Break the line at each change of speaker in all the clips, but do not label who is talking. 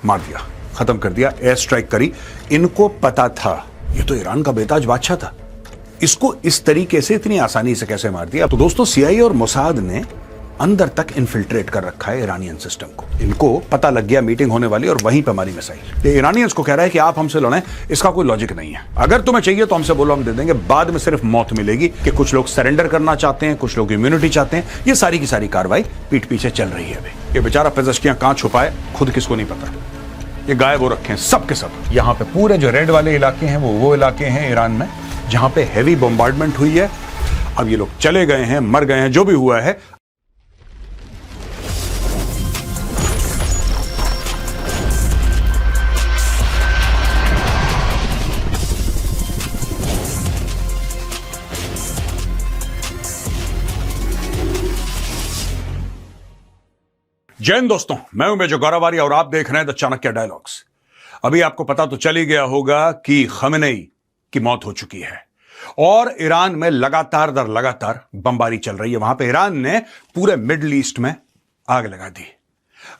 मार दिया, खत्म कर दिया, एयर स्ट्राइक करी। इनको पता था ये तो ईरान का बेताज बादशाह था, इसको इस तरीके से इतनी आसानी से कैसे मार दिया। तो दोस्तों सीआईए और मोसाद ने अंदर तक इन्फिल्ट्रेट कर रखा है ईरानियन सिस्टम को। इनको पता लग गया मीटिंग होने वाली और वहीं पे मारी मिसाइल। ये ईरानियंस को कह रहा है कि आप हमसे लड़ें, इसका कोई लॉजिक नहीं है। अगर तुम्हें चाहिए तो हमसे बोलो, हम दे देंगे। बाद में सिर्फ मौत मिलेगी कि कुछ लोग सरेंडर करना चाहते हैं, कुछ लोग इम्यूनिटी चाहते हैं। ये सारी की सारी कार्रवाई पीठ पीछे चल रही है अभी। ये बेचारा पेज़ेश्कियां कहां छुपाए खुद किसको नहीं पता। ये गायब हो रखे हैं सब के सब। यहां पे पूरे जो रेड वाले इलाके हैं वो इलाके हैं ईरान में जहां पे हेवी बॉम्बार्डमेंट हुई है। अब ये लोग चले गए हैं, मर गए हैं, जो भी हुआ है। जय हिंद दोस्तों, मैं हूं मेजर गौरवारी और आप देख रहे हैं द चाणक्य डायलॉग्स। अभी आपको पता तो चल ही गया होगा कि खमेनेई की मौत हो चुकी है और ईरान में लगातार दर लगातार बमबारी चल रही है। वहां पे ईरान ने पूरे मिडिल ईस्ट में आग लगा दी।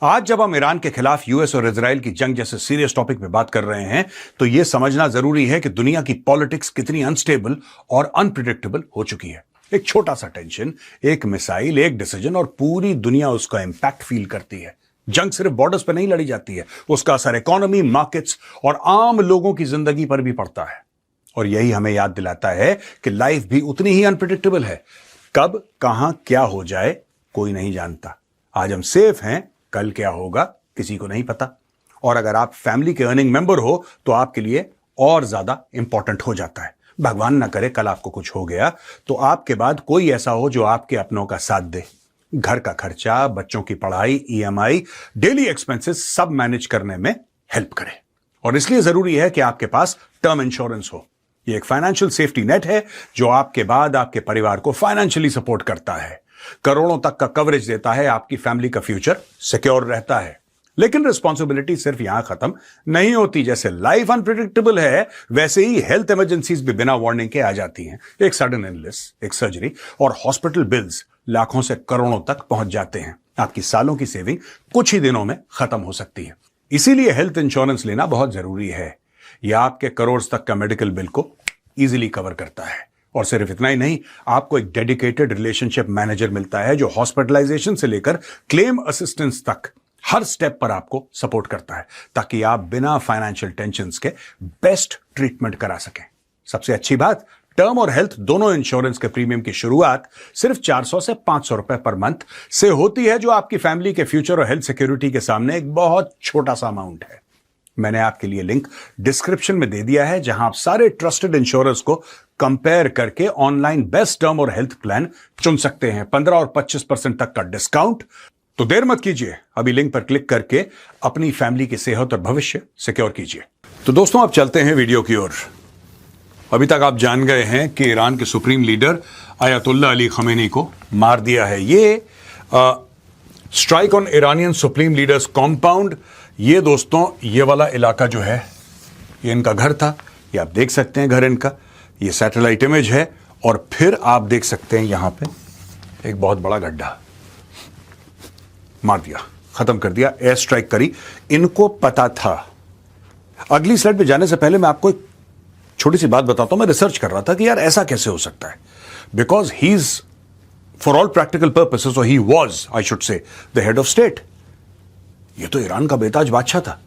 आज जब हम ईरान के खिलाफ यूएस और इजराइल की जंग जैसे सीरियस टॉपिक पे बात कर रहे हैं तो यह समझना जरूरी है कि दुनिया की पॉलिटिक्स कितनी अनस्टेबल और अनप्रिडिक्टेबल हो चुकी है। एक छोटा सा टेंशन, एक मिसाइल, एक डिसीजन और पूरी दुनिया उसका इंपैक्ट फील करती है। जंग सिर्फ बॉर्डर्स पर नहीं लड़ी जाती है, उसका असर इकोनॉमी, मार्केट्स और आम लोगों की जिंदगी पर भी पड़ता है। और यही हमें याद दिलाता है कि लाइफ भी उतनी ही अनप्रिडिक्टेबल है। कब कहां क्या हो जाए कोई नहीं जानता। आज हम सेफ हैं, कल क्या होगा किसी को नहीं पता। और अगर आप फैमिली के अर्निंग मेंबर हो तो आपके लिए और ज्यादा इंपॉर्टेंट हो जाता है। भगवान ना करे कल आपको कुछ हो गया तो आपके बाद कोई ऐसा हो जो आपके अपनों का साथ दे, घर का खर्चा, बच्चों की पढ़ाई, ईएमआई, डेली एक्सपेंसेस सब मैनेज करने में हेल्प करे। और इसलिए जरूरी है कि आपके पास टर्म इंश्योरेंस हो। ये एक फाइनेंशियल सेफ्टी नेट है जो आपके बाद आपके परिवार को फाइनेंशियली सपोर्ट करता है, करोड़ों तक का कवरेज देता है, आपकी फैमिली का फ्यूचर सिक्योर रहता है। लेकिन रिस्पॉन्सिबिलिटी सिर्फ यहां खत्म नहीं होती। जैसे लाइफ अनप्रिडिक्टेबल है वैसे ही हेल्थ इमरजेंसीज भी बिना वार्निंग के आ जाती हैं। एक सडन इलनेस, एक सर्जरी और हॉस्पिटल बिल्स लाखों से करोड़ों तक पहुंच जाते हैं। आपकी सालों की सेविंग कुछ ही दिनों में खत्म हो सकती है। इसीलिए हेल्थ इंश्योरेंस लेना बहुत जरूरी है। यह आपके करोड़ तक का मेडिकल बिल को इजीली कवर करता है। और सिर्फ इतना ही नहीं, आपको एक डेडिकेटेड रिलेशनशिप मैनेजर मिलता है जो हॉस्पिटलाइजेशन से लेकर क्लेम असिस्टेंस तक हर स्टेप पर आपको सपोर्ट करता है ताकि आप बिना फाइनेंशियल टेंशन्स के बेस्ट ट्रीटमेंट करा सकें। सबसे अच्छी बात, टर्म और हेल्थ दोनों इंश्योरेंस के प्रीमियम की शुरुआत सिर्फ 400 से 500 रुपए पर मंथ से होती है, जो आपकी फैमिली के फ्यूचर और हेल्थ सिक्योरिटी के सामने एक बहुत छोटा सा अमाउंट है। मैंने आपके लिए लिंक डिस्क्रिप्शन में दे दिया है जहां आप सारे ट्रस्टेड इंश्योरेंस को कंपेयर करके ऑनलाइन बेस्ट टर्म और हेल्थ प्लान चुन सकते हैं। 15 और 25% तक का डिस्काउंट। तो देर मत कीजिए, अभी लिंक पर क्लिक करके अपनी फैमिली की सेहत और भविष्य सिक्योर कीजिए। तो दोस्तों अब चलते हैं वीडियो की ओर। अभी तक आप जान गए हैं कि ईरान के supreme leader Ayatollah Ali Khamenei को मार दिया है। ये strike on Iranian supreme leaders compound, ये दोस्तों ये वाला इलाका जो है ये इनका घर था। ये आप देख सकते हैं घर इनका, ये सैटेलाइट इमेज है। और फिर आप देख सकते हैं यहां पे एक बहुत बड़ा गड्ढा। मार दिया, खत्म कर दिया, एयर स्ट्राइक करी। इनको पता था। अगली स्लाइड पे जाने से पहले मैं आपको एक छोटी सी बात बताता हूं। मैं रिसर्च कर रहा था कि यार ऐसा कैसे हो सकता है, because he is for all practical purposes, और he was, I should say, the head of state. ये तो ईरान का बेताज बादशाह था,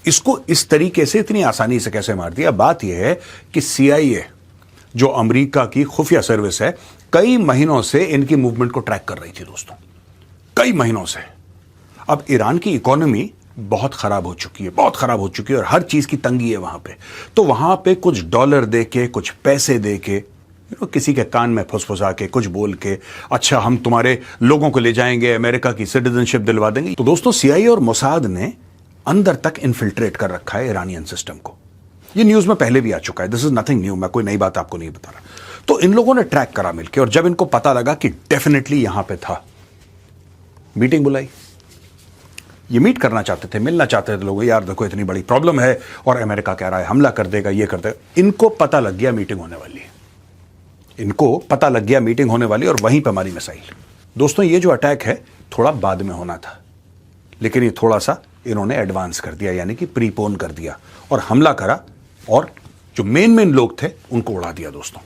इसको इस तरीके से इतनी आसानी से कैसे मार दिया। बात यह है कि सीआईए जो अमेरिका की खुफिया सर्विस है, कई महीनों से इनकी मूवमेंट को ट्रैक कर रही थी दोस्तों, कई महीनों से। अब ईरान की इकोनॉमी बहुत खराब हो चुकी है, बहुत खराब हो चुकी है और हर चीज की तंगी है वहां पे। तो वहां पे कुछ डॉलर देके, कुछ पैसे देके, किसी के कान में फुसफुसा के, कुछ बोल के, अच्छा हम तुम्हारे लोगों को ले जाएंगे, अमेरिका की सिटीजनशिप दिलवा देंगे। तो दोस्तों सीआईए और मोसाद ने अंदर तक इन्फिल्ट्रेट कर रखा है ईरानियन सिस्टम को। ये न्यूज में पहले भी आ चुका है, दिस इज नथिंग न्यू, मैं कोई नई बात आपको नहीं बता रहा। तो इन लोगों ने ट्रैक करा मिलकर, और जब इनको पता लगा कि डेफिनेटली यहां पे था, मीटिंग बुलाई। ये मीट करना चाहते थे, मिलना चाहते थे लोग, यार देखो इतनी बड़ी प्रॉब्लम है और अमेरिका कह रहा है हमला कर देगा, ये कर देगा। इनको पता लग गया मीटिंग होने वाली है, इनको पता लग गया मीटिंग होने वाली, और वहीं पर मारी मिसाइल। दोस्तों ये जो अटैक है थोड़ा बाद में होना था, लेकिन ये थोड़ा सा इन्होंने एडवांस कर दिया, यानी कि प्रीपोन कर दिया और हमला करा और जो मेन लोग थे उनको उड़ा दिया दोस्तों।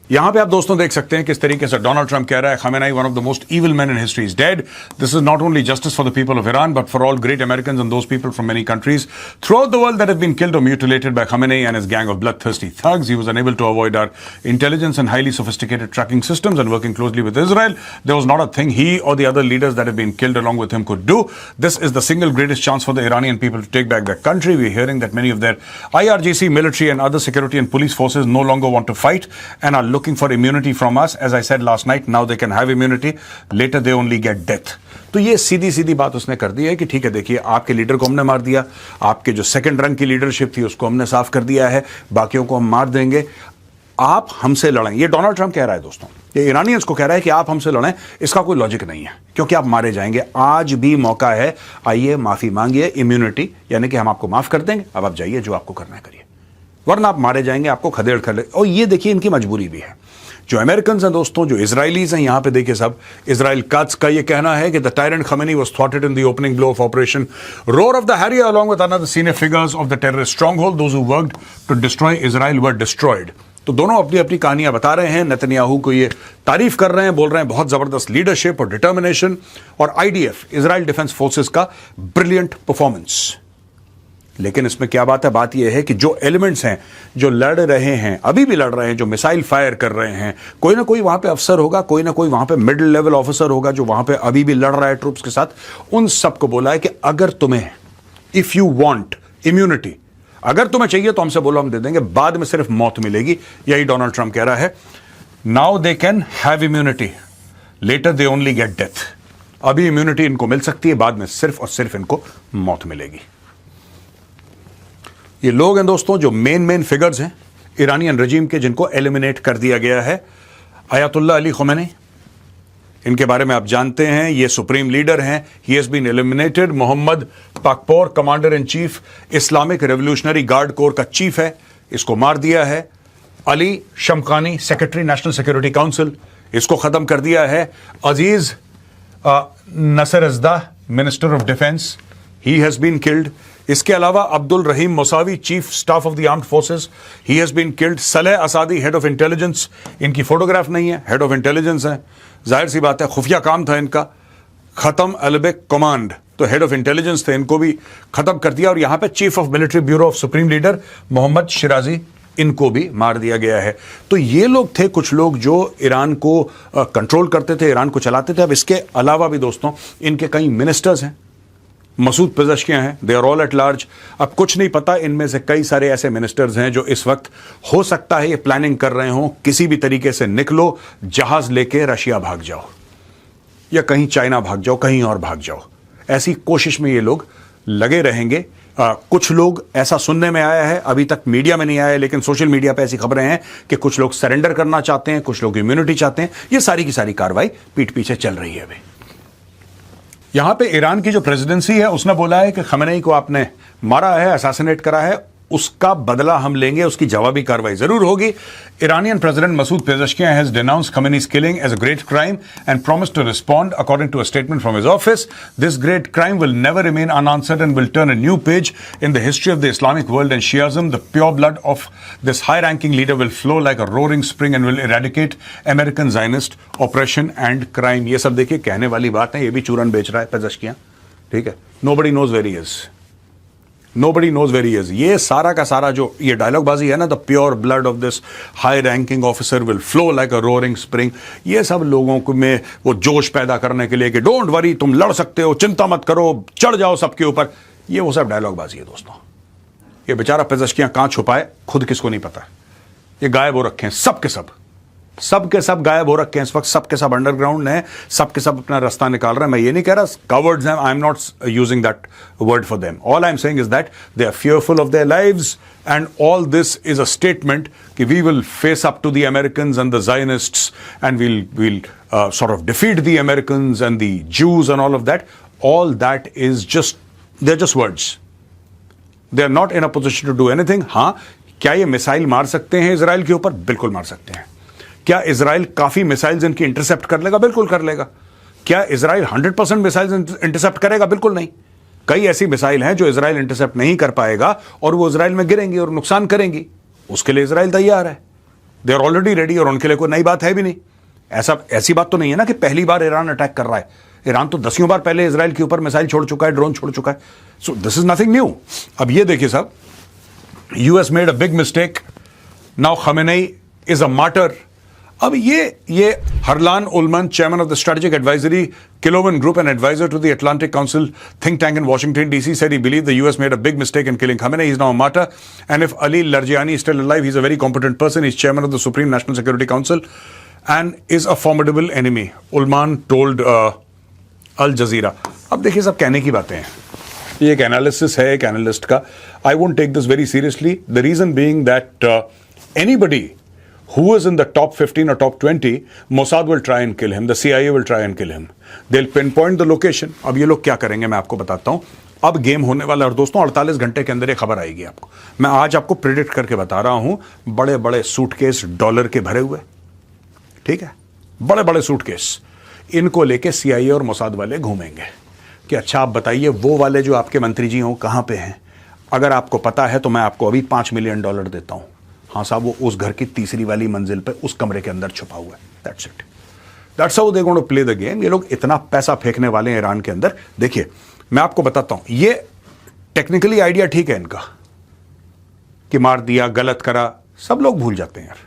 यहां पे आप दोस्तों देख सकते हैं किस तरीके से डोनाल्ड ट्रंप कह रहा है Khamenei one of the most evil man in history is dead. This is not only justice for the people of Iran but for all great Americans and those people from many countries throughout the world that have been killed or mutilated by Khamenei and his gang of bloodthirsty thugs. He was unable to avoid our intelligence and highly sophisticated tracking systems and working closely with Israel. There was not a thing he or the other leaders that have been killed along with him could do. This is the single greatest chance for the Iranian people to take back their country. We're hearing that many of their IRGC, military and other security and police forces no longer want to fight and are looking for immunity from us. As I said last night, now they can have immunity. Later they only get death. तो ये सीधी सीधी बात उसने कर दी है कि ठीक है, देखिए आपके लीडर को हमने मार दिया, आपके जो सेकंड रंग की लीडरशिप थी उसको हमने साफ कर दिया है, बाकियों को हम मार देंगे, आप हमसे लड़ें। ये डोनाल्ड ट्रंप कह रहा है दोस्तों, ये ईरानियंस को कह रहा है कि आप हमसे लड़ें। इसका कोई लॉजिक नहीं है क्योंकि आप मारे जाएंगे। आज भी मौका है, आइए माफी मांगिए, इम्यूनिटी यानी कि हम आपको माफ कर देंगे, अब आप जाइए, जो आपको करना है करिए, वरना आप मारे जाएंगे, आपको खदेड़ कर ले। और ये देखिए इनकी मजबूरी भी है। जो अमेरिकन हैं दोस्तों, जो इजराइलीज हैं, यहां पे देखिए सब इजराइल काट्स का ये कहना है कि द टायरेंट खमेनी वाज थ्वाटेड in the opening blow of operation roar of the harrier along with another senior figures of the terrorist stronghold those who worked to destroy Israel were destroyed. तो दोनों अपनी अपनी कहानियां बता रहे हैं। Netanyahu को ये तारीफ कर रहे हैं, बोल रहे हैं बहुत जबरदस्त लीडरशिप और डिटर्मिनेशन, और आईडीएफ इजराइल डिफेंस फोर्सेस का ब्रिलियंट परफॉर्मेंस। लेकिन इसमें क्या बात है, बात यह है कि जो एलिमेंट्स हैं जो लड़ रहे हैं, अभी भी लड़ रहे हैं, जो मिसाइल फायर कर रहे हैं, कोई ना कोई वहां पे अफसर होगा, कोई ना कोई वहां पे मिडिल लेवल ऑफिसर होगा जो वहां पे अभी भी लड़ रहा है ट्रूप्स के साथ। उन सबको बोला है कि अगर तुम्हें, इफ यू वांट इम्यूनिटी, अगर तुम्हें चाहिए तो हमसे बोलो, हम दे देंगे, बाद में सिर्फ मौत मिलेगी। यही डोनाल्ड ट्रंप कह रहा है। Now they can have immunity, later they only get death. अभी इम्यूनिटी इनको मिल सकती है, बाद में सिर्फ और सिर्फ इनको मौत मिलेगी। ये लोग हैं दोस्तों जो मेन फिगर्स हैं ईरानियन रजीम के, जिनको एलिमिनेट कर दिया गया है। अयातुल्लाह अली ख़ुमैनी, इनके बारे में आप जानते हैं, ये सुप्रीम लीडर हैं, he has been eliminated. Mohammad Pakpour, commander in chief Islamic revolutionary guard corps का चीफ है, इसको मार दिया है। Ali Shamkhani, secretary national security council, इसको खत्म कर दिया है। Aziz Nasirzadeh, minister of defence, he has been killed. इसके अलावा Abdul Rahim Mousavi, chief staff of the armed forces, he has been killed. Saleh Asadi, head of intelligence, इनकी photograph नहीं है, हेड ऑफ इंटेलिजेंस है, जाहिर सी बात है खुफिया काम था इनका। खत्म अलबेक कमांड, तो हेड ऑफ इंटेलिजेंस थे, इनको भी खत्म कर दिया। और यहां पे chief of military bureau of supreme leader Mohammad Shirazi, इनको भी मार दिया गया है। तो ये लोग थे कुछ लोग जो ईरान को कंट्रोल करते थे, ईरान को चलाते थे। अब इसके अलावा भी दोस्तों इनके कई मिनिस्टर्स हैं, मसूद पेज़ेश्कियां हैं, they are all at large. अब कुछ नहीं पता, इनमें से कई सारे ऐसे मिनिस्टर्स हैं जो इस वक्त हो सकता है ये प्लानिंग कर रहे हों, किसी भी तरीके से निकलो, जहाज लेके रशिया भाग जाओ या कहीं चाइना भाग जाओ, कहीं और भाग जाओ, ऐसी कोशिश में ये लोग लगे रहेंगे। कुछ लोग, ऐसा सुनने में आया है, अभी तक मीडिया में नहीं आया, लेकिन सोशल मीडिया पे ऐसी खबरें हैं कि कुछ लोग सरेंडर करना चाहते हैं, कुछ लोग इम्यूनिटी चाहते हैं। ये सारी की सारी कार्रवाई पीठ पीछे चल रही है अभी। यहां पे ईरान की जो प्रेसिडेंसी है उसने बोला है कि खमेनेई को आपने मारा है, असैसिनेट करा है, उसका बदला हम लेंगे, उसकी जवाबी कार्रवाई जरूर होगी। Iranian president Masoud Pezeshkian has denounced Khamenei's killing as a great crime and promised to respond according to a statement from his office. This great crime will never remain unanswered and will turn a new page in the history of the Islamic world and Shiism. The pure blood of this high-ranking leader will flow like a roaring spring and will eradicate American Zionist oppression and crime. ये सब देखिए कहने वाली बात है, ये भी चूरन बेच रहा है पेज़ेश्कियां, ठीक है। Nobody knows where he is. Nobody knows where he is. ये सारा का सारा जो ये डायलॉग बाजी है ना, the pure blood of this high ranking officer will flow like a roaring spring, ये सब लोगों को में वो जोश पैदा करने के लिए कि डोंट वरी, तुम लड़ सकते हो, चिंता मत करो, चढ़ जाओ सबके ऊपर, ये वो सब डायलॉग बाजी है दोस्तों। ये बेचारा पेज़ेश्कियां कहां छुपाए खुद किसको नहीं पता। ये गायब हो रखे हैं सब के सब गायब हो रखे हैं इस वक्त, सब के सब अंडरग्राउंड हैं, सब के सब अपना रास्ता निकाल रहे हैं। मैं ये नहीं कह रहा कवर्ड्स हैं, I am not using that word for them. All I am saying is that they are fearful of their lives and all this is a statement कि we will face up to the Americans and the Zionists and we'll sort of defeat the Americans and the Jews and all of that. All that is they're just words. They are not in a position to do anything. हाँ, क्या ये missile मार सकते हैं Israel के ऊपर? बिल्कुल मार सकते हैं। क्या इजराइल काफी मिसाइल्स इनकी इंटरसेप्ट कर लेगा? बिल्कुल कर लेगा। क्या इजराइल 100% मिसाइल्स इंटरसेप्ट करेगा? बिल्कुल नहीं। कई ऐसी मिसाइल हैं जो इजराइल इंटरसेप्ट नहीं कर पाएगा और वो इजराइल में गिरेंगी और नुकसान करेंगी। उसके लिए इजराइल तैयार है, दे आर ऑलरेडी रेडी, और उनके लिए कोई नई बात है भी नहीं। ऐसी बात तो नहीं है ना कि पहली बार ईरान अटैक कर रहा है। ईरान तो दसियों बार पहले इजराइल के ऊपर मिसाइल छोड़ चुका है, ड्रोन छोड़ चुका है। So this is nothing new. अब ये देखिए साहब, US made a big mistake, now Khamenei is a martyr. अब ये Harlan Ullman, chairman of the strategic advisory Kilovan Group and advisor to the Atlantic Council think tank in Washington, D.C., said he believed the U.S. made a big mistake in killing Khamenei. He's now a martyr. And if Ali Larjani is still alive, he's a very competent person. He's chairman of the Supreme National Security Council and is a formidable enemy, Ulman told Al Jazeera. अब देखिए सब कहने की बातें हैं, ये एक analysis है एक एनालिस्ट का. I won't take this very seriously. The reason being that anybody who is in the top 15 or top 20, Mossad will try and kill him, the CIA will try and kill him. They'll pinpoint the location. अब ये लोग क्या करेंगे मैं आपको बताता हूं. अब गेम होने वाला है और दोस्तों 48 घंटे के अंदर ये खबर आएगी आपको. मैं आज आपको प्रेडिक्ट करके बता रहा हूं, बड़े बड़े सूटकेस डॉलर के भरे हुए, ठीक है, बड़े बड़े सूटकेस, इनको लेके CIA और मोसाद वाले घूमेंगे कि अच्छा आप बताइए वो वाले जो आपके मंत्री जी हो कहां पे हैं. अगर आपको पता है तो मैं आपको अभी $5 मिलियन देता हूं. हाँ साहब, वो उस घर की तीसरी वाली मंजिल पे उस कमरे के अंदर छुपा हुआ है. That's it. That's how they going to play the game. ये लोग इतना पैसा फेंकने वाले हैं ईरान के अंदर. देखिए मैं आपको बताता हूं, ये टेक्निकली आइडिया ठीक है इनका कि मार दिया, गलत करा, सब लोग भूल जाते हैं यार.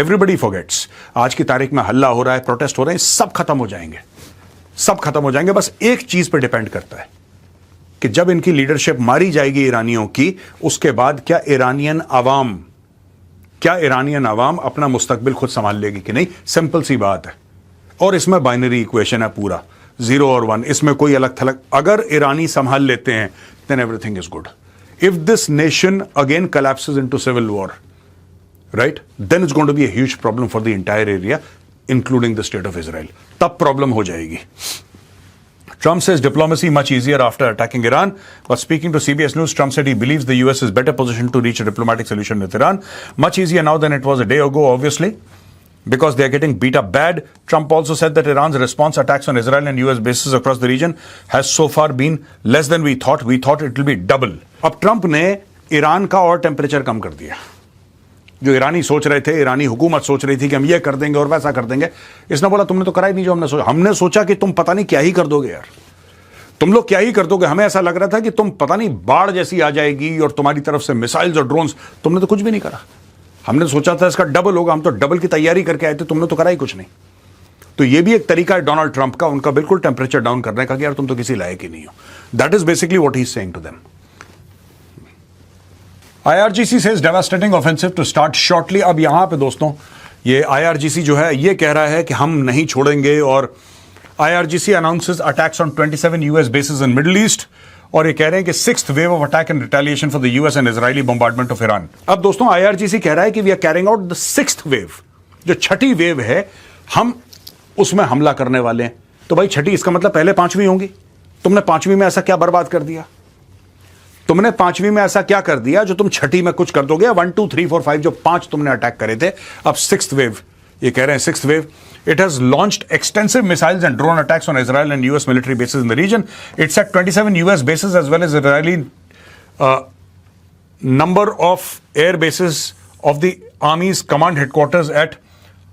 Everybody forgets. आज की तारीख में हल्ला हो रहा है, प्रोटेस्ट हो रहे हैं, सब खत्म हो जाएंगे, सब खत्म हो जाएंगे. बस एक चीज पे डिपेंड करता है कि जब इनकी लीडरशिप मारी जाएगी ईरानियों की, उसके बाद क्या ईरानियन आवाम अपना मुस्तकबिल खुद संभाल लेगी कि नहीं. सिंपल सी बात है. और इसमें बाइनरी इक्वेशन है पूरा, 0 और 1, इसमें कोई अलग थलग. अगर ईरानी संभाल लेते हैं then everything is good. If this nation again collapses into civil war, right, then it's going to be a huge problem for the entire area, including the state of Israel. तब प्रॉब्लम हो जाएगी. Trump says diplomacy much easier after attacking Iran. But speaking to CBS News, Trump said he believes the US is better positioned to reach a diplomatic solution with Iran. Much easier now than it was a day ago, obviously, because they are getting beat up bad. Trump also said that Iran's response attacks on Israel and US bases across the region has so far been less than we thought. We thought it will be double. अब Trump ने Iran का और temperature कम कर दिया. जो ईरानी सोच रहे थे, ईरानी हुकूमत सोच रही थी कि हम ये कर देंगे और वैसा कर देंगे, इसने बोला तुमने तो करा ही नहीं जो हमने सोचा कि तुम पता नहीं क्या ही कर दोगे यार, तुम लोग क्या ही कर दोगे. हमें ऐसा लग रहा था कि तुम पता नहीं बाढ़ जैसी आ जाएगी और तुम्हारी तरफ से मिसाइल्स और ड्रोन्स. तुमने तो कुछ भी नहीं करा. हमने सोचा था इसका डबल होगा, हम तो डबल की तैयारी करके आए थे, तुमने तो करा ही कुछ नहीं. तो ये भी एक तरीका है डोनाल्ड ट्रंप का, उनका बिल्कुल टेम्परेचर डाउन करने का कि यार तुम तो किसी लायक ही नहीं हो. That is basically what he is saying to them. IRGC says devastating offensive to start shortly. अब यहां पे दोस्तों ये IRGC जो है ये कह रहा है कि हम नहीं छोड़ेंगे, और IRGC announces attacks on 27 US bases in Middle East, और ये कह रहे हैं कि 6th wave of attack in retaliation for the US and Israeli bombardment of Iran. अब दोस्तों IRGC कह रहा है कि we are carrying out the 6th wave, जो छठी वेव है, हम उसमें हमला करने वाले हैं. तो भाई छठी, इसका मतलब पहले 5वीं होंगी. तुमने 5वीं में ऐसा क्या बर्बाद कर दिया, तुमने 5वीं में ऐसा क्या कर दिया जो तुम छठी में कुछ कर दोगे. 1 2 3 4 5 जो 5 तुमने अटैक करे थे, अब 6th वेव, ये कह रहे हैं 6th wave. It has launched extensive missiles and drone attacks on Israel and US military bases in the region. It's at 27 US bases as well as Israeli number of air bases of the Army's command headquarters at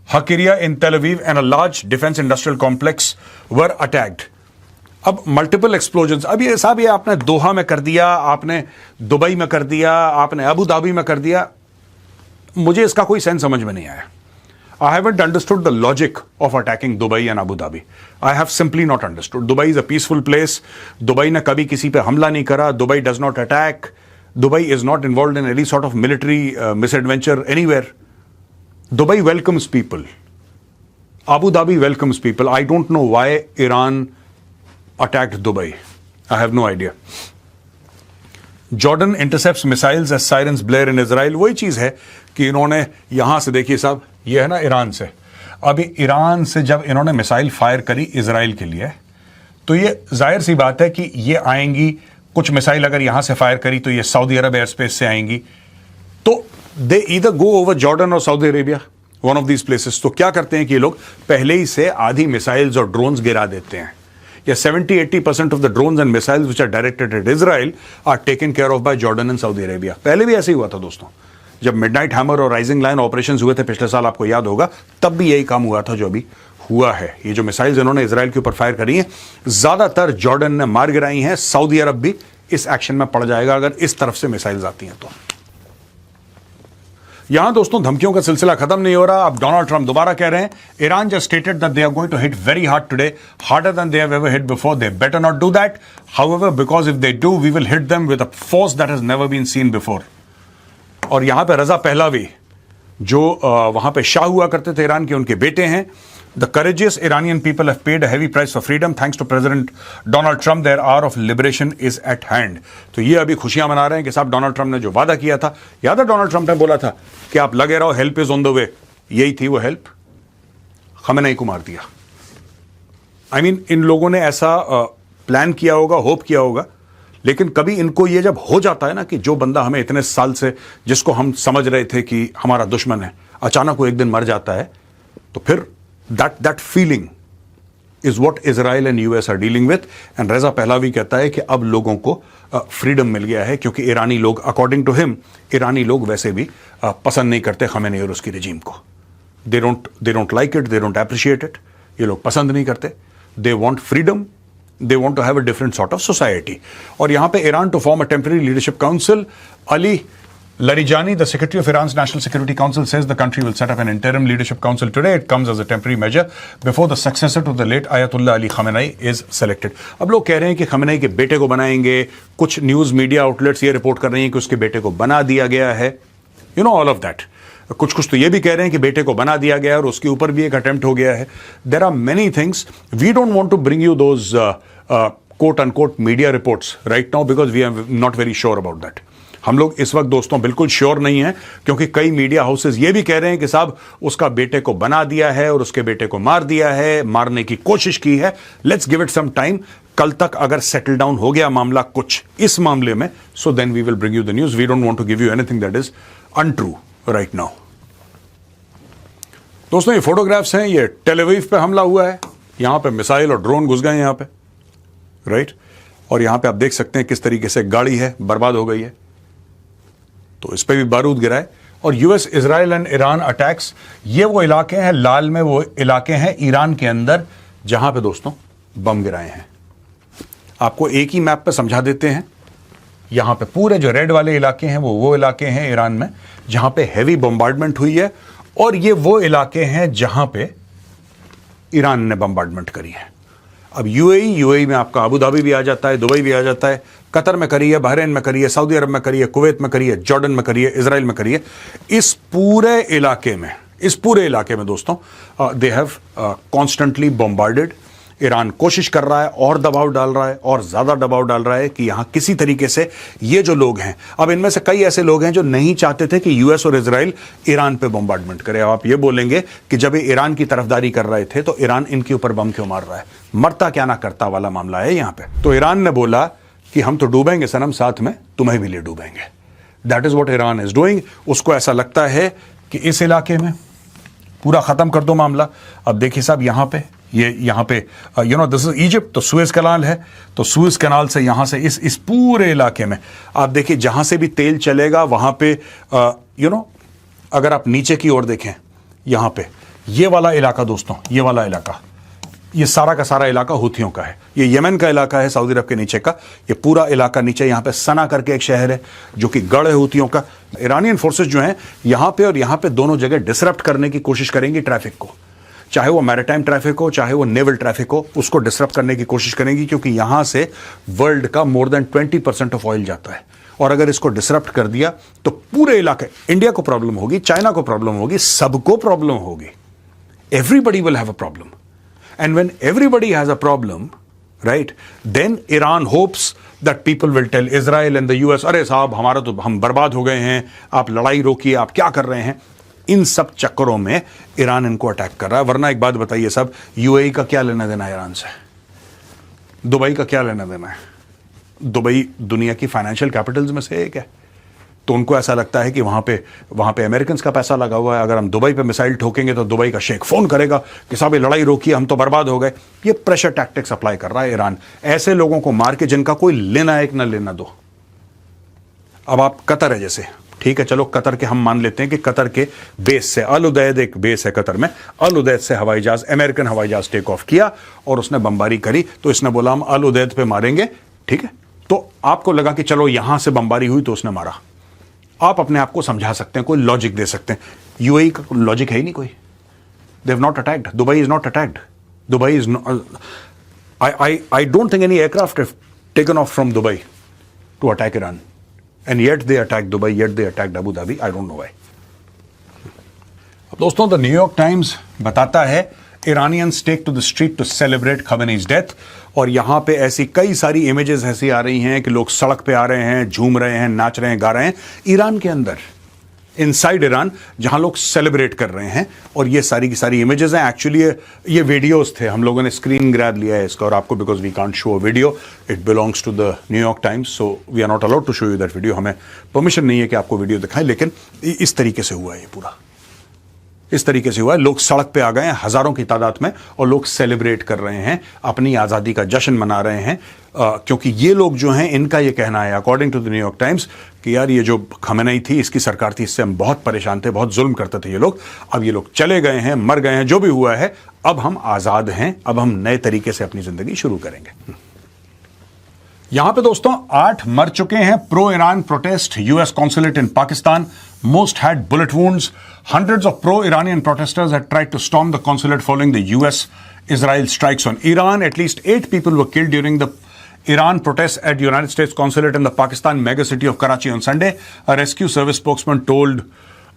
Hakiria in Tel Aviv and a large defense industrial complex were attacked. अब multiple explosions. अब ये साहब, ये आपने दोहा में कर दिया, आपने दुबई में कर दिया, आपने अबू धाबी में कर दिया. मुझे इसका कोई सेंस समझ में नहीं आया. I haven't understood the logic of attacking Dubai and Abu Dhabi. I have simply not understood. Dubai is a peaceful place. Dubai ने कभी किसी पे हमला नहीं करा. Dubai does not attack. Dubai is not involved in any sort of military misadventure anywhere. Dubai welcomes people. Abu Dhabi welcomes people. I don't know why Iran attacked Dubai. I have no idea. Jordan intercepts missiles as sirens blare in Israel. वही चीज है कि इन्होंने यहां से, देखिए साहब, ये है ना ईरान से. अभी ईरान से जब इन्होंने मिसाइल फायर करी इजराइल के लिए, तो ये जाहिर सी बात है कि ये आएंगी. कुछ मिसाइल अगर यहां से फायर करी तो ये सऊदी अरब एयर स्पेस से आएंगी. तो they either go over Jordan or Saudi Arabia, one of these places. तो क्या करते हैं कि ये लोग पहले ही से आधी मिसाइल्स और ड्रोन्स गिरा देते हैं. या 70-80% of the drones and missiles which are directed at Israel are taken care of by Jordan and Saudi Arabia. पहले भी ऐसे ही हुआ था दोस्तों, जब मिडनाइट हैमर और राइजिंग लाइन ऑपरेशंस हुए थे पिछले साल, आपको याद होगा, तब भी यही काम हुआ था जो अभी हुआ है। ये जो मिसाइल्स इन्होंने इजराइल के ऊपर फायर करी हैं, ज्यादातर जॉर्डन ने मार गिराई हैं। सऊदी अरब भी इस एक्शन में पड़ जाएगा अगर इस तरफ से मिसाइल्स आती हैं तो। यहां दोस्तों धमकियों का सिलसिला खत्म नहीं हो रहा। अब डोनाल्ड ट्रंप दोबारा कह रहे हैं, Iran just stated that they are going to hit very hard today, harder than they have ever hit before. They better not do that, however, because if they do we will hit them with a force that has never been seen before. और यहां पे Reza Pahlavi जो वहां पे शाह हुआ करते थे Iran के, उनके बेटे हैं। The courageous Iranian people have paid a heavy price for freedom. Thanks to President Donald Trump, their hour of liberation is at hand. तो ये अभी खुशियां मना रहे हैं कि साहब डोनाल्ड ट्रंप ने जो वादा किया था, याद है डोनाल्ड ट्रंप ने बोला था कि आप लगे रहो, help is on the way. यही थी वो हेल्प, खमेनेई को मार दिया। I mean, इन लोगों ने ऐसा प्लान किया होगा, होप किया होगा, लेकिन कभी इनको ये जब हो जाता है ना कि जो बंदा हमें इतने साल से, जिसको हम समझ रहे थे कि हमारा दुश्मन है, अचानक वो एक दिन मर जाता है, तो फिर that feeling is what Israel and US are dealing with. And Reza Pahlavi कहता है कि अब लोगों को फ्रीडम मिल गया है, क्योंकि ईरानी लोग, अकॉर्डिंग टू हिम, ईरानी लोग वैसे भी पसंद नहीं करते खमेनेई और उसकी रिजीम को। They don't like it, they don't appreciate it. ये लोग पसंद नहीं करते। They want freedom, they want to have a different sort of society. और यहां पे Iran to form a temporary leadership council, Ali Larijani, the Secretary of Iran's National Security Council, says the country will set up an interim leadership council today. It comes as a temporary measure before the successor to the late Ayatollah Ali Khamenei is selected. अब लोग कह रहे हैं कि Khamenei के बेटे को बनाएंगे। कुछ न्यूज़ मीडिया आउटलेट्स ये रिपोर्ट कर रही हैं कि उसके बेटे को बना दिया गया है। You know all of that. कुछ तो ये भी कह रहे हैं कि बेटे को बना दिया गया और उसके ऊपर भी एक अटेम्प्ट हो गया है। There are many things. We don't want to bring you those quote unquote media reports right now because we are not very sure about that. हम लोग इस वक्त दोस्तों बिल्कुल श्योर नहीं है, क्योंकि कई मीडिया हाउसेस ये भी कह रहे हैं कि साहब उसका बेटे को बना दिया है और उसके बेटे को मार दिया है, मारने की कोशिश की है। Let's give it some time. कल तक अगर सेटल डाउन हो गया मामला कुछ इस मामले में, so then we will bring you the news. We don't want to give you anything that is untrue right now. दोस्तों ये फोटोग्राफ्स हैं, ये टेल अवीव पे हमला हुआ है, यहां पे मिसाइल और ड्रोन घुस गए यहां पे, राइट। और यहां पे आप देख सकते हैं किस तरीके से गाड़ी है बर्बाद हो गई है, तो इस पे भी बारूद गिरा है। और US, Israel and Iran attacks, ये वो इलाके हैं, लाल में वो इलाके हैं ईरान के अंदर जहां पे दोस्तों बम गिराए हैं। आपको एक ही मैप पे समझा देते हैं। यहां पे पूरे जो रेड वाले इलाके हैं वो इलाके हैं ईरान में जहां पे हैवी बम्बार्डमेंट हुई है, और ये वो इलाके हैं जहां पे ईरान ने बम्बार्डमेंट करी है। अब यूएई में आपका अबू धाबी भी आ जाता है, दुबई भी आ जाता है, कतर में करी है, बहरीन में करी है, सऊदी अरब में करी है, कुवैत में करी है, जॉर्डन में करी है, इजराइल में करी है। इस पूरे इलाके में दोस्तों they have constantly bombarded. Iran कोशिश कर रहा है और दबाव डाल रहा है और ज्यादा दबाव डाल रहा है कि यहां किसी तरीके से ये जो लोग हैं, अब इनमें से कई ऐसे लोग हैं जो नहीं चाहते थे कि यूएस और इजराइल ईरान पे बॉम्बार्डमेंट करे। अब आप ये बोलेंगे कि जब ये ईरान की तरफदारी कर रहे थे तो ईरान इनके ऊपर बम क्यों मार रहा है, मरता क्या ना करता वाला मामला है यहां पे। तो ईरान ने बोला कि हम तो डूबेंगे सनम, साथ में तुम्हें भी ले डूबेंगे। That is what Iran is doing. उसको ऐसा लगता है कि इस इलाके में पूरा खत्म कर दो मामला। अब देखिए साहब यहाँ पे दिस इज इजिप्ट, तो सुएज कैनाल है, तो सुएज कैनाल से यहाँ से इस पूरे इलाके में आप देखिए जहां से भी तेल चलेगा वहां पे अगर आप नीचे की ओर देखें, यहाँ पे ये वाला इलाका दोस्तों, ये सारा का सारा इलाका हूथियों का है। ये यमन का इलाका है, सऊदी अरब के नीचे का ये पूरा इलाका। नीचे यहाँ पे सना करके एक शहर है जो कि गढ़ है हूथियों का। ईरानियन फोर्सेस जो हैं यहाँ पे और यहाँ पे दोनों जगह डिसरप्ट करने की कोशिश करेंगी ट्रैफिक को, चाहे वो मैरिटाइम ट्रैफिक हो चाहे वो नेवल ट्रैफिक हो, उसको डिसरप्ट करने की कोशिश करेंगी, क्योंकि यहां से वर्ल्ड का मोर देन 20% ऑफ ऑयल जाता है। और अगर इसको डिसरप्ट कर दिया तो पूरे इलाके, इंडिया को प्रॉब्लम होगी, चाइना को प्रॉब्लम होगी, सबको प्रॉब्लम होगी। Everybody will have a problem, and when everybody has a problem, right, then Iran hopes that people will tell Israel and the US, अरे साहब हमारा तो हम बर्बाद हो गए हैं, आप लड़ाई रोकिए, आप क्या कर रहे हैं। इन सब चक्करों में ईरान इनको अटैक कर रहा है। वरना एक बात बताइए साहब, यूएई का क्या लेना देना है ईरान से, दुबई का क्या लेना देना है। दुबई दुनिया की फाइनेंशियल कैपिटल्स में से एक है, तो उनको ऐसा लगता है कि वहां पे अमेरिकन का पैसा लगा हुआ है। अगर हम दुबई पे मिसाइल ठोकेंगे तो दुबई का शेख फोन करेगा कि साहब ये लड़ाई रोकिए, हम तो बर्बाद हो गए। ये प्रेशर टैक्टिक्स अप्लाई कर रहा है ईरान, ऐसे लोगों को मार के जिनका कोई लेना एक ना लेना दो। अब आप कतर है जैसे, ठीक है चलो कतर के हम मान लेते हैं कि कतर के बेस से, अल उदैद एक बेस है कतर में, अल उदैद से हवाई जहाज, अमेरिकन हवाई जहाज टेक ऑफ किया और उसने बमबारी करी, तो इसने बोला हम अल उदैद पे मारेंगे, ठीक है। तो आपको लगा कि चलो यहां से बमबारी हुई तो उसने मारा। आप अपने आप को समझा सकते हैं, कोई लॉजिक दे सकते हैं। यूएई का लॉजिक है ही नहीं कोई। They have not attacked, Dubai is not attacked, Dubai is I don't think any aircraft have taken off from Dubai to attack Iran, and yet they attack Dubai, yet they attacked Abu Dhabi, I don't know why. अब दोस्तों the New York times बताता है Iranians take to the street to celebrate Khamenei's death, और यहां पे ऐसी कई सारी इमेजेस ऐसी आ रही हैं कि लोग सड़क पे आ रहे हैं, झूम रहे हैं, नाच रहे हैं, गा रहे हैं ईरान के अंदर, इनसाइड ईरान, जहां लोग सेलिब्रेट कर रहे हैं। और ये सारी की सारी इमेजेस हैं। एक्चुअली ये वीडियोस थे, हम लोगों ने स्क्रीन ग्रैब लिया है इसका और आपको, because we can't show a video, it belongs to the New York Times, so we are not allowed to show you that video. हमें परमिशन नहीं है कि आपको वीडियो दिखाएं, लेकिन इस तरीके से हुआ है, ये पूरा इस तरीके से हुआ है। लोग सड़क पे आ गए हैं हजारों की तादाद में और लोग सेलिब्रेट कर रहे हैं, अपनी आज़ादी का जश्न मना रहे हैं, क्योंकि ये लोग जो हैं, इनका ये कहना है according to the New York Times कि यार ये जो खमेनेई थी, इसकी सरकार थी, इससे हम बहुत परेशान थे, बहुत जुल्म करते थे ये लोग। अब ये लोग चले गए हैं, मर गए हैं, जो भी हुआ है, अब हम आज़ाद हैं, अब हम नए तरीके से अपनी जिंदगी शुरू करेंगे। यहां पे दोस्तों 8 मर चुके हैं। Pro Iran protest, US consulate in Pakistan, most had bullet wounds. Hundreds of pro-Iranian protesters had tried to storm the consulate following the US-Israel strikes on Iran. At least 8 people were killed during the Iran protests at United States consulate in the Pakistan megacity of Karachi on Sunday. A rescue service spokesman told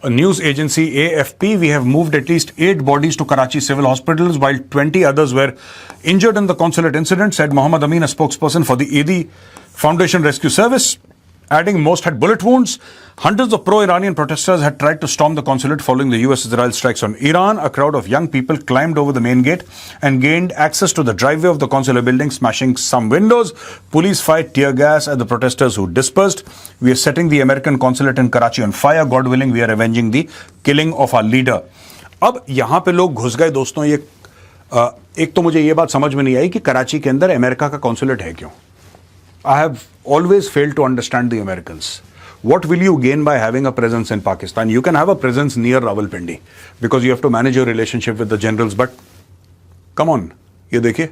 a news agency AFP, "We have moved at least 8 bodies to Karachi civil hospitals, while 20 others were injured in the consulate incident," said Mohammad Amin, a spokesperson for the Eidi Foundation Rescue Service. Adding, most had bullet wounds. Hundreds of pro-Iranian protesters had tried to storm the consulate following the US-Israel strikes on Iran. A crowd of young people climbed over the main gate and gained access to the driveway of the consular building, smashing some windows. Police fired tear gas at the protesters who dispersed. "We are setting the American consulate in Karachi on fire. God willing, we are avenging the killing of our leader." अब यहां पे लोग घुस गए दोस्तों। ये एक तो मुझे ये बात समझ में नहीं आई कि कराची के अंदर अमेरिका का कॉन्सुलेट है क्यों। I have always failed to understand the Americans. What will you gain by having a presence in Pakistan? You can have a presence near Rawalpindi because you have to manage your relationship with the generals, but come on, ये देखिए।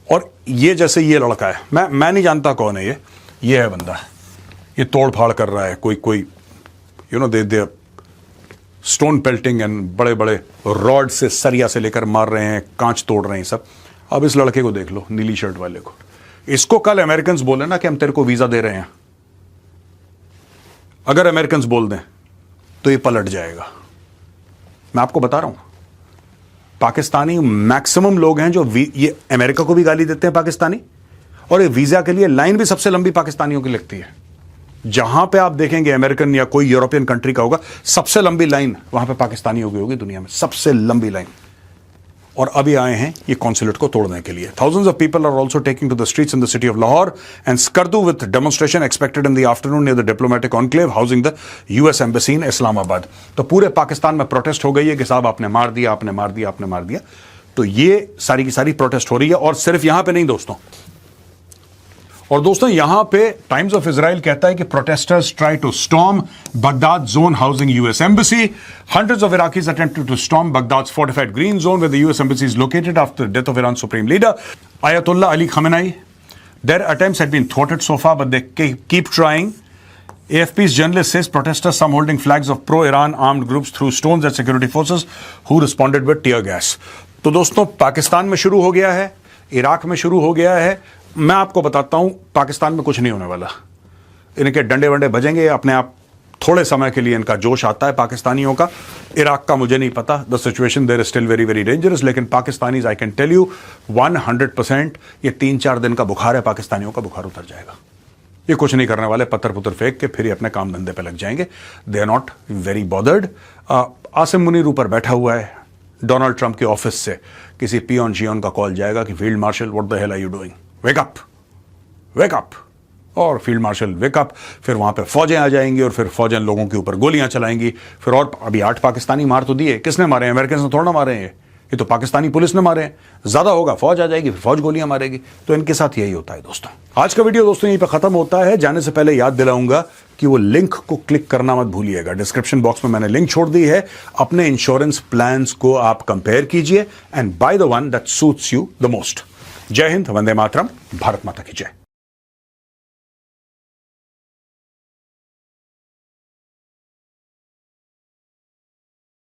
और ये जैसे ये लड़का है, मैं नहीं जानता कौन है ये है बंदा, ये तोड़ फाड़ कर रहा है, कोई you know they stone pelting and बड़े बड़े रॉड से, सरिया से लेकर मार रहे हैं, कांच तोड़ रहे हैं सब। अब इस लड़के को देख लो, नीली शर्ट वाले को, इसको कल अमेरिकन बोले ना कि हम तेरे को वीजा दे रहे हैं, अगर अमेरिकन बोल दें तो ये पलट जाएगा। मैं आपको बता रहा हूं, पाकिस्तानी मैक्सिमम लोग हैं जो ये अमेरिका को भी गाली देते हैं पाकिस्तानी, और ये वीजा के लिए लाइन भी सबसे लंबी पाकिस्तानियों की लगती है। जहां पे आप देखेंगे अमेरिकन या कोई यूरोपियन कंट्री का होगा, सबसे लंबी लाइन वहां पे पाकिस्तानियों की होगी दुनिया में, सबसे लंबी लाइन। और अभी आए हैं ये कॉन्सुलेट को तोड़ने के लिए। Thousands of people are also taking to the streets in the city of Lahore and Skardu, with demonstration expected in the afternoon near the diplomatic enclave housing the US embassy in Islamabad. तो पूरे पाकिस्तान में protest हो गई है कि साहब आपने मार दिया, आपने मार दिया, आपने मार दिया। तो ये सारी की सारी प्रोटेस्ट हो रही है, और सिर्फ यहां पे नहीं दोस्तों। और दोस्तों यहां पे टाइम्स ऑफ इजराइल कहता है कि protesters try to storm Baghdad zone housing US embassy. Hundreds of Iraqis attempted to storm Baghdad's fortified green zone where the US embassy is located after the death of Iran's supreme leader Ayatollah Ali Khamenei. Their attempts had been thwarted so far, but they keep trying. AFP's journalist says protesters, some holding flags of pro-Iran armed groups, threw stones at security forces who responded with tear gas. तो दोस्तों पाकिस्तान में शुरू हो गया है, Iraq में शुरू हो गया है। मैं आपको बताता हूं पाकिस्तान में कुछ नहीं होने वाला। इनके डंडे वंडे बजेंगे अपने आप, थोड़े समय के लिए इनका जोश आता है पाकिस्तानियों का। इराक का मुझे नहीं पता, the situation there is still very very dangerous, लेकिन Pakistanis I can tell you 100% ये 3-4 दिन का बुखार है, पाकिस्तानियों का बुखार उतर जाएगा। ये कुछ नहीं करने वाले, पत्थर पुत्थर फेंक के फिर ये अपने काम धंधे पे लग जाएंगे। They are not very bothered. Asim Munir ऊपर बैठा हुआ है, डोनाल्ड ट्रंप के ऑफिस से किसी पियोन शियोन का कॉल जाएगा कि field marshal what the hell are you doing, wake up, wake up. और फील्ड मार्शल वेकअप, फिर वहां पे फौजें आ जाएंगी और फिर फौजें लोगों के ऊपर गोलियां चलाएंगी। फिर और अभी 8 पाकिस्तानी मार तो दिए, किसने मारे? अमेरिकन ने थोड़ा ना मारे हैं, ये तो पाकिस्तानी पुलिस ने मारे हैं। ज्यादा होगा फौज आ जाएगी, फिर फौज गोलियां मारेगी। तो इनके साथ यही होता है दोस्तों। आज का वीडियो दोस्तों यहीं पे खत्म होता है। जाने से पहले याद दिलाऊंगा कि वो लिंक को क्लिक करना मत भूलिएगा। डिस्क्रिप्शन बॉक्स में मैंने लिंक छोड़ दी है। अपने इंश्योरेंस प्लान्स को आप कंपेयर कीजिए and by the one that suits you the most. जय हिंद, वंदे मातरम, भारत माता की जय।